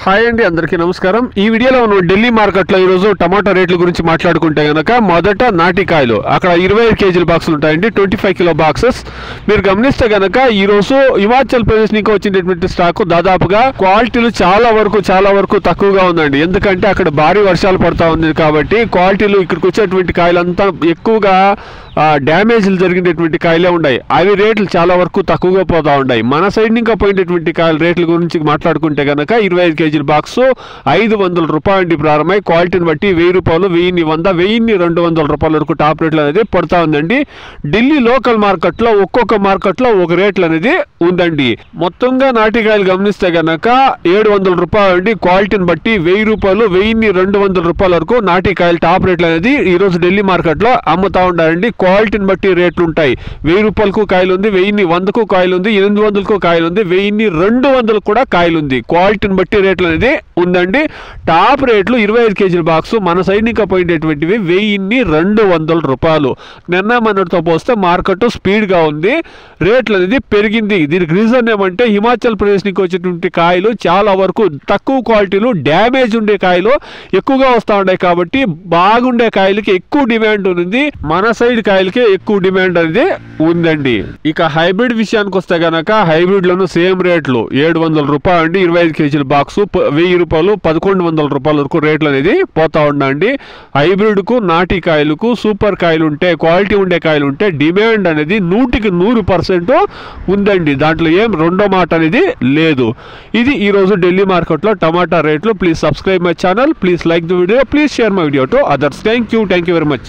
Hi అండి, అందరికీ నమస్కారం. ఈ వీడియోలో మనం ఢిల్లీ మార్కెట్లో ఈరోజు టమాటా రేట్ల గురించి మాట్లాడుకుంటే కనుక మొదట నాటికాయలు అక్కడ 25 కేజీల బాక్సులు ఉంటాయండి, 25 కిలో బాక్సెస్. మీరు గమనిస్తే కనుక ఈరోజు హిమాచల్ ప్రదేశ్ నుంచి వచ్చినటువంటి స్టాక్ దాదాపుగా క్వాలిటీలు చాలా వరకు తక్కువగా ఉందండి. ఎందుకంటే అక్కడ భారీ వర్షాలు పడతా ఉంది కాబట్టి క్వాలిటీలు ఇక్కడికి వచ్చేటువంటి కాయలంతా ఎక్కువగా డ్యామేజ్లు జరిగినటువంటి కాయలే ఉన్నాయి. అవి రేట్లు చాలా వరకు తక్కువగా పోతా ఉన్నాయి. మన సైడ్ ఇంకా పోయినటువంటి కాయల రేట్ల గురించి మాట్లాడుకుంటే కనుక 25 కేజీల బాక్స్ 500 రూపాయలు ప్రారంభమై క్వాలిటీని బట్టి 1000 రూపాయలు, 1100, 1200 రూపాయల వరకు టాప్ రేట్లు అనేది పడతా ఉందండి. ఢిల్లీ లోకల్ మార్కెట్లో ఒక్కొక్క మార్కెట్లో ఒక రేట్లు అనేది ఉందండి. మొత్తంగా నాటికాయలు గమనిస్తే కనుక 700 రూపాయలు అండి. క్వాలిటీని బట్టి 1000 రూపాయలు, 1200 రూపాయల వరకు నాటికాయలు టాప్ రేట్లు అనేది ఈరోజు ఢిల్లీ మార్కెట్లో అమ్ముతా ఉంటారండి. క్వాలిటీని బట్టి రేట్లు ఉంటాయి. 1000 రూపాయలకు కాయలు ఉంది, 1100కు కాయలు ఉంది, 800కు కాయలు ఉంది, 1200 కూడా కాయలు ఉంది. క్వాలిటీని బట్టి రేట్లు అనేది ఉందండి. టాప్ రేట్లు 25 కేజీల బాక్స్ మన సైడ్ ఇంకా పోయినటువంటివి 1200 రూపాయలు. నిన్న మనతో పోస్తే మార్కెట్ స్పీడ్గా ఉంది, రేట్లు అనేది పెరిగింది. దీనికి రీజన్ ఏమంటే హిమాచల్ ప్రదేశ్ నుంచి వచ్చేటువంటి కాయలు చాలా వరకు తక్కువ క్వాలిటీలు, డ్యామేజ్ ఉండే కాయలు ఎక్కువగా వస్తూ ఉన్నాయి కాబట్టి బాగుండే కాయలకి ఎక్కువ డిమాండ్ ఉంది. మన సైడ్ కాయలకి ఎక్కువ డిమాండ్ అనేది ఉందండి. ఇక హైబ్రిడ్ విషయానికి వస్తే కనుక హైబ్రిడ్ లోను సేమ్ రేట్లు 700 రూపాయలు అండి. 25 కేజీల బాక్స్ 1000 రూపాయలు, 1100 రూపాయల వరకు రేట్లు అనేది పోతా ఉండండి. హైబ్రిడ్ కు, నాటి కాయలకు, సూపర్ కాయలు ఉంటే, క్వాలిటీ ఉండే కాయలు ఉంటే డిమాండ్ అనేది 100% ఉందండి. దాంట్లో ఏం రెండో మాట అనేది లేదు. ఇది ఈ రోజు ఢిల్లీ మార్కెట్ లో టమాటా రేట్లు. Please subscribe my channel, please like the video, please share my video to others. Thank you very much.